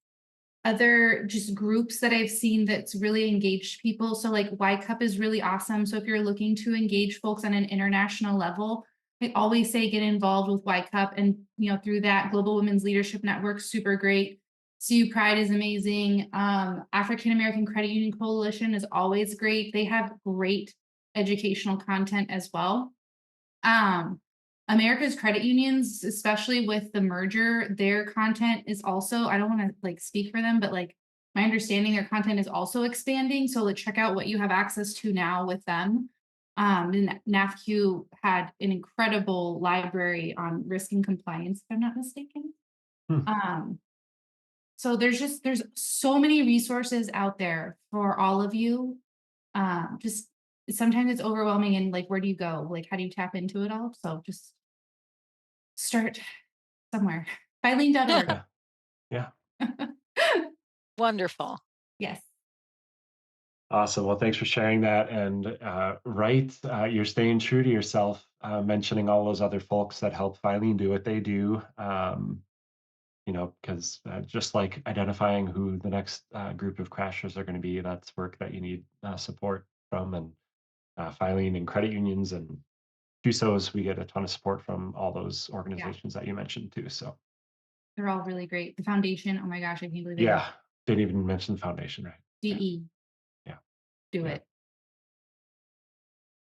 Speaker 3: other just groups that I've seen that's really engaged people. So like Y Cup is really awesome. So if you're looking to engage folks on an international level, I always say get involved with Y Cup, and through that Global Women's Leadership Network, super great. CU Pride is amazing. African American Credit Union Coalition is always great. They have great educational content as well. Um, America's credit unions, especially with the merger, their content is also, I don't want to like speak for them, but like my understanding, their content is also expanding. So like check out what you have access to now with them. And NAFQ had an incredible library on risk and compliance, if I'm not mistaken.
Speaker 2: Hmm.
Speaker 3: Um, so there's so many resources out there for all of you. Just sometimes it's overwhelming and like where do you go? Like how do you tap into it all? So just start somewhere. Filene.org.
Speaker 2: Yeah. Yeah.
Speaker 1: Wonderful.
Speaker 3: Yes.
Speaker 2: Awesome. Well, thanks for sharing that. And right, you're staying true to yourself, mentioning all those other folks that help Filene do what they do. Because just like identifying who the next group of crashers are going to be, that's work that you need support from. And Filene and credit unions and CUSOs, we get a ton of support from all those
Speaker 3: Yeah.
Speaker 2: organizations that you mentioned too. So
Speaker 3: They're all really great. The foundation. Oh my gosh, I can't believe I did.
Speaker 2: yeah, didn't even mention the foundation, right? Yeah,
Speaker 3: DE.
Speaker 2: yeah,
Speaker 3: Do
Speaker 2: yeah.
Speaker 3: it.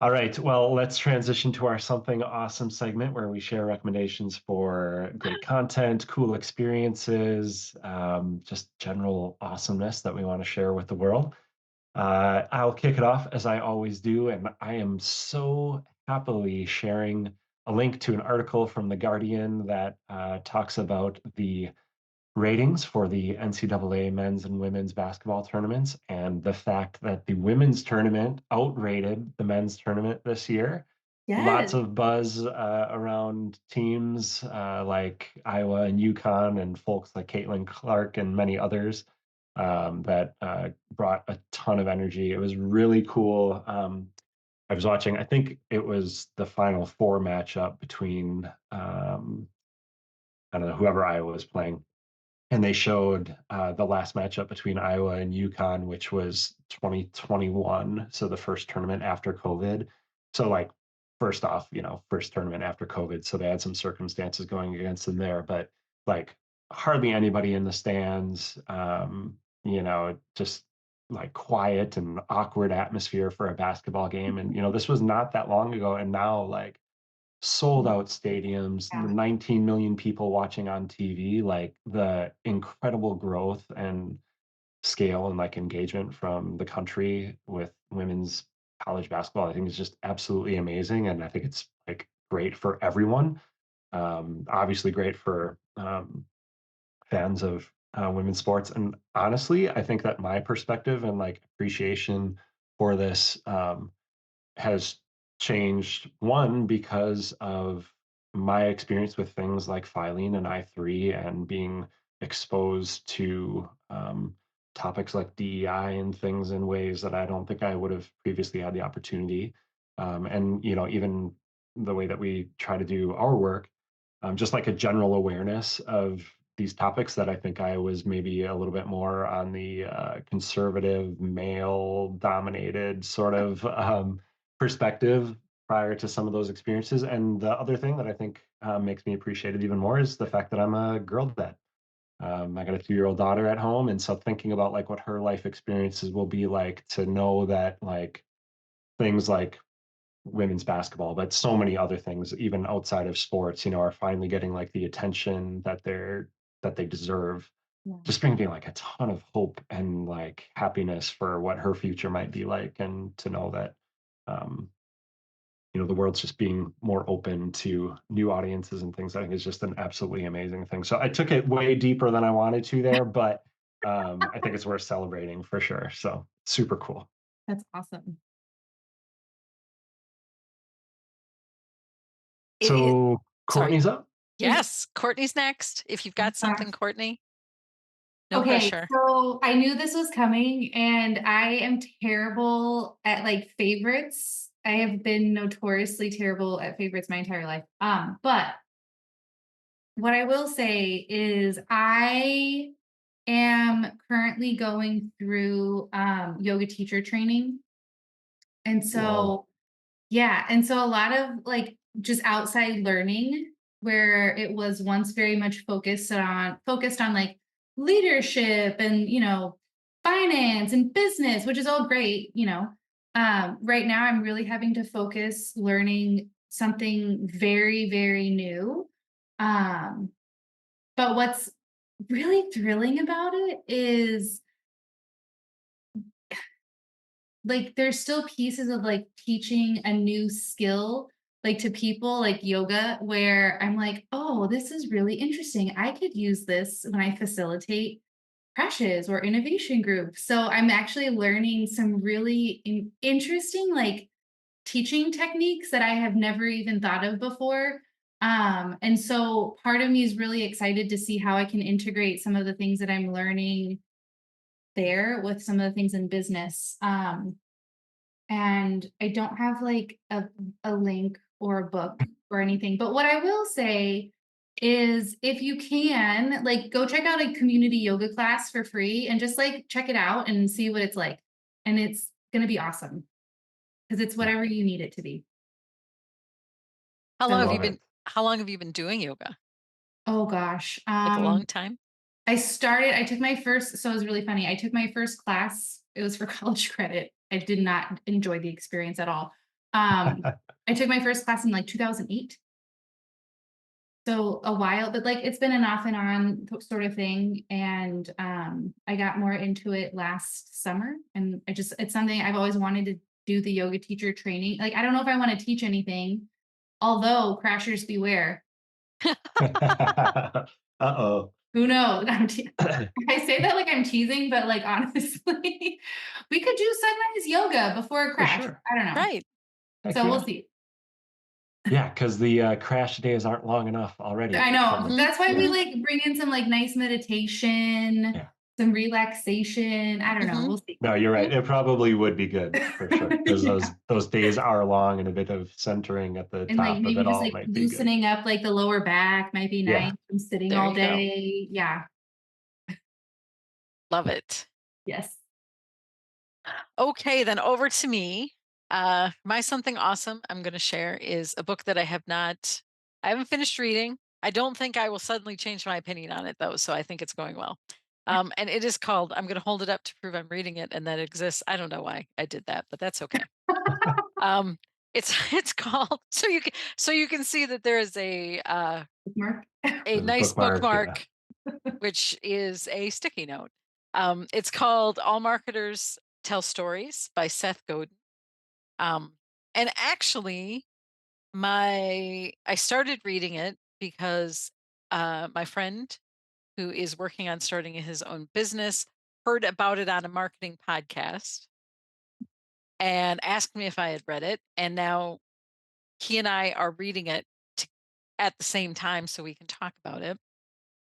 Speaker 2: All right. Well, let's transition to our something awesome segment where we share recommendations for great content, cool experiences, just general awesomeness that we want to share with the world. I'll kick it off as I always do, and I am so happily sharing a link to an article from The Guardian that talks about the ratings for the NCAA men's and women's basketball tournaments and the fact that the women's tournament outrated the men's tournament this year. Lots
Speaker 3: Yes.
Speaker 2: of buzz around teams like Iowa and UConn and folks like Caitlin Clark and many others that brought a ton of energy. It was really cool. I was watching, I think it was the Final Four matchup between, I don't know, whoever Iowa was playing, and they showed the last matchup between Iowa and UConn, which was 2021, so the first tournament after COVID. So, like, first off, first tournament after COVID, so they had some circumstances going against them there, but like hardly anybody in the stands. Just like quiet and awkward atmosphere for a basketball game, and this was not that long ago, and now like sold out stadiums,
Speaker 3: Yeah.
Speaker 2: 19 million people watching on TV, like the incredible growth and scale and like engagement from the country with women's college basketball, I think is just absolutely amazing. And I think it's like great for everyone. Obviously great for fans of women's sports. And honestly, I think that my perspective and like appreciation for this has changed, one because of my experience with things like Filene and I3 and being exposed to topics like DEI and things in ways that I don't think I would have previously had the opportunity. And even the way that we try to do our work, just like a general awareness of these topics that I think I was maybe a little bit more on the conservative, male dominated sort of perspective prior to some of those experiences. And the other thing that I think makes me appreciate it even more is the fact that I'm a girl dad. I got a 2-year-old daughter at home, and so thinking about like what her life experiences will be like to know that like things like women's basketball, but so many other things, even outside of sports, are finally getting like the attention that they deserve.
Speaker 3: Yeah.
Speaker 2: Just brings me like a ton of hope and like happiness for what her future might be like, and to know that um, the world's just being more open to new audiences and things. I think is just an absolutely amazing thing. So I took it way deeper than I wanted to there, but I think it's worth celebrating for sure. So super cool.
Speaker 3: That's awesome.
Speaker 1: It
Speaker 2: So
Speaker 1: sorry.
Speaker 2: Courtney's up.
Speaker 1: Yes, Courtney's next. If you've got
Speaker 3: Gosh.
Speaker 1: something, Courtney, no
Speaker 3: Okay,
Speaker 1: pressure.
Speaker 3: so I knew this was coming, and I am terrible at like favorites. I have been notoriously terrible at favorites my entire life. But what I will say is I am currently going through yoga teacher training. And
Speaker 2: Whoa.
Speaker 3: so yeah, and so a lot of like just outside learning where it was once very much focused on like leadership and finance and business, which is all great. Right now I'm really having to focus learning something very, very new. Um, but what's really thrilling about it is like there's still pieces of like teaching a new skill like to people like yoga where I'm like, oh, this is really interesting. I could use this when I facilitate crashes or innovation groups. So I'm actually learning some really interesting like teaching techniques that I have never even thought of before. And so part of me is really excited to see how I can integrate some of the things that I'm learning there with some of the things in business. And I don't have like a link or a book or anything. But what I will say is if you can, like go check out a community yoga class for free and just like check it out and see what it's like. And it's going to be awesome because it's
Speaker 2: Yeah,
Speaker 3: whatever you need it to be.
Speaker 1: How
Speaker 2: I
Speaker 1: long have
Speaker 3: So,
Speaker 1: you
Speaker 2: love
Speaker 1: been
Speaker 2: it.
Speaker 1: how long have you been doing yoga?
Speaker 3: oh gosh.
Speaker 1: Like a long time?
Speaker 3: I took my first, so it was really funny. I took my first class. It was for college credit. I did not enjoy the experience at all. I took my first class in like 2008. So a while, but like it's been an off and on sort of thing. And I got more into it last summer. And it's something I've always wanted to do the yoga teacher training. Like, I don't know if I want to teach anything, although crashers beware.
Speaker 2: Uh-oh.
Speaker 3: Who knows? I say that like I'm teasing, but like honestly, we could do sunrise yoga before a
Speaker 2: For
Speaker 3: crash.
Speaker 2: sure.
Speaker 3: I don't know.
Speaker 1: Right.
Speaker 2: Heck
Speaker 3: So we'll
Speaker 2: yeah.
Speaker 3: see.
Speaker 2: Yeah, because the crash days aren't long enough
Speaker 3: I
Speaker 2: already
Speaker 3: know.
Speaker 2: coming.
Speaker 1: Mhm,
Speaker 3: That's why we
Speaker 1: mhm,
Speaker 3: like bring in some like nice meditation,
Speaker 2: Yeah.
Speaker 3: some relaxation. I don't know.
Speaker 1: mhm.
Speaker 3: We'll see.
Speaker 2: No, you're right. It probably would be good for sure, because
Speaker 3: Yeah.
Speaker 2: those days are long, and a bit of centering at the
Speaker 3: And like
Speaker 2: top of
Speaker 3: maybe
Speaker 2: it
Speaker 3: just
Speaker 2: all
Speaker 3: like
Speaker 2: might be good.
Speaker 3: loosening up like the lower back might be nice
Speaker 2: Yeah.
Speaker 3: from sitting
Speaker 1: There
Speaker 3: all
Speaker 1: you go.
Speaker 3: day. Yeah.
Speaker 1: Love it.
Speaker 3: Yes.
Speaker 1: Okay, then over to me. My something awesome I'm gonna share is a book that I haven't finished reading. I don't think I will suddenly change my opinion on it though, so I think it's going well. And it is called I'm gonna hold it up to prove I'm reading it and that it exists. I don't know why I did that, but that's okay. Um, it's it's called so you can see that there is
Speaker 3: Mark.
Speaker 1: a
Speaker 2: There's a
Speaker 1: nice
Speaker 2: bookmark. Yeah.
Speaker 1: bookmark, which is a sticky note. It's called All Marketers Tell Stories by Seth Godin. Um, and actually, I started reading it because my friend who is working on starting his own business heard about it on a marketing podcast and asked me if I had read it. And now he and I are reading it to, at the same time so we can talk about it.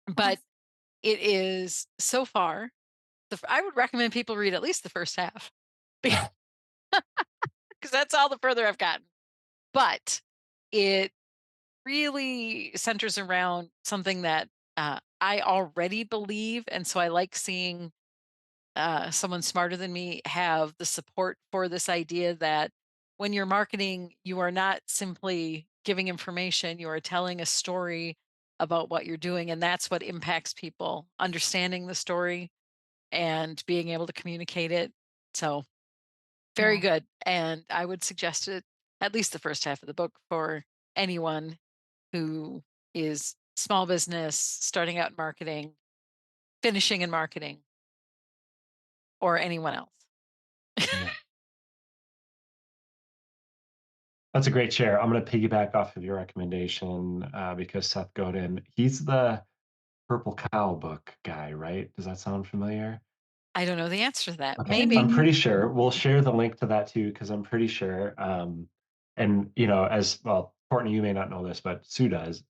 Speaker 1: But it is so far, I would recommend people read at least the first half because that's all the further I've gotten. But it really centers around something that I already believe. And so I like seeing someone smarter than me have the support for this idea that when you're marketing, you are not simply giving information, you are telling a story about what you're doing. And that's what impacts people, understanding the story and being able to communicate it. So very
Speaker 3: Yeah.
Speaker 1: good. And I would suggest it, at least the first half of the book, for anyone who is small business, starting out in marketing, finishing in marketing, or anyone else.
Speaker 2: Yeah. That's a great share. I'm going to piggyback off of your recommendation because Seth Godin, he's the Purple Cow book guy, right? Does that sound familiar?
Speaker 1: I don't know the answer to that.
Speaker 2: Okay, I'm
Speaker 1: Maybe.
Speaker 3: Mhm.
Speaker 2: pretty sure we'll share the link to that too, because I'm pretty sure. And as well, Courtney, you may not know this, but Sue does.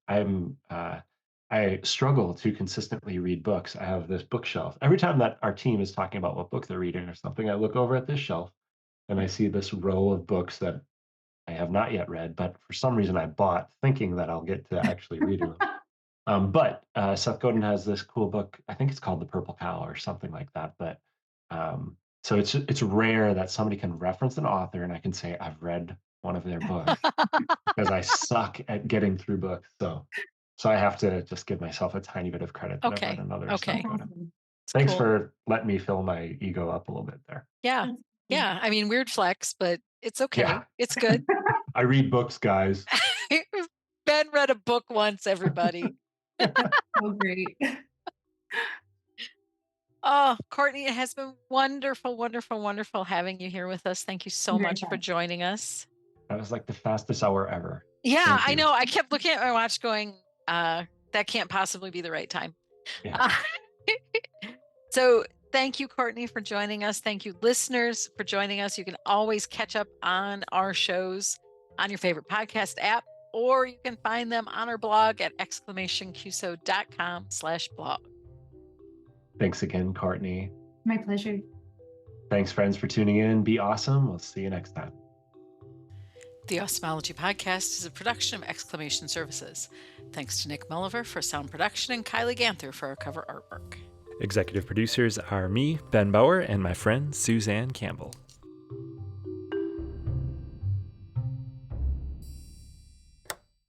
Speaker 2: I struggle to consistently read books. I have this bookshelf. Every time that our team is talking about what book they're reading or something, I look over at this shelf and I see this row of books that I have not yet read, but for some reason I bought thinking that I'll get to actually reading them. But Seth Godin has this cool book. I think it's called The Purple Cow or something like that. But so it's rare that somebody can reference an author and I can say I've read one of their books because I suck at getting through books. So I have to just give myself a tiny bit of credit that I've read
Speaker 1: Okay.
Speaker 2: another Seth
Speaker 3: That's
Speaker 1: Okay.
Speaker 2: Godin.
Speaker 3: awesome.
Speaker 1: It's
Speaker 2: Thanks
Speaker 1: cool.
Speaker 2: for letting me fill my ego up a little bit there.
Speaker 1: Yeah.
Speaker 3: That's cool.
Speaker 1: Yeah. I mean, weird flex, but it's okay.
Speaker 2: Yeah,
Speaker 1: It's good.
Speaker 2: I read books, guys.
Speaker 1: Ben read a book once, everybody.
Speaker 3: So great.
Speaker 1: Oh, Courtney, it has been wonderful, wonderful, wonderful having you here with us. Thank you so
Speaker 3: Very
Speaker 1: much for
Speaker 3: fun.
Speaker 1: joining us.
Speaker 2: That was like the fastest hour ever.
Speaker 1: Yeah,
Speaker 2: Thank
Speaker 1: I
Speaker 2: you.
Speaker 1: know. I kept looking at my watch going, that can't possibly be the right time.
Speaker 2: Yeah.
Speaker 1: Uh, so thank you, Courtney, for joining us. Thank you, listeners, for joining us. You can always catch up on our shows on your favorite podcast app, or you can find them on our blog at exclamationqso.com/blog.
Speaker 2: Thanks again, Courtney.
Speaker 3: My pleasure.
Speaker 2: Thanks, friends, for tuning in. Be awesome. We'll see you next time.
Speaker 1: The Osmology Podcast is a production of Exclamation Services. Thanks to Nick Mulliver for sound production and Kylie Ganther for our cover artwork.
Speaker 4: Executive producers are me, Ben Bauer, and my friend Suzanne Campbell.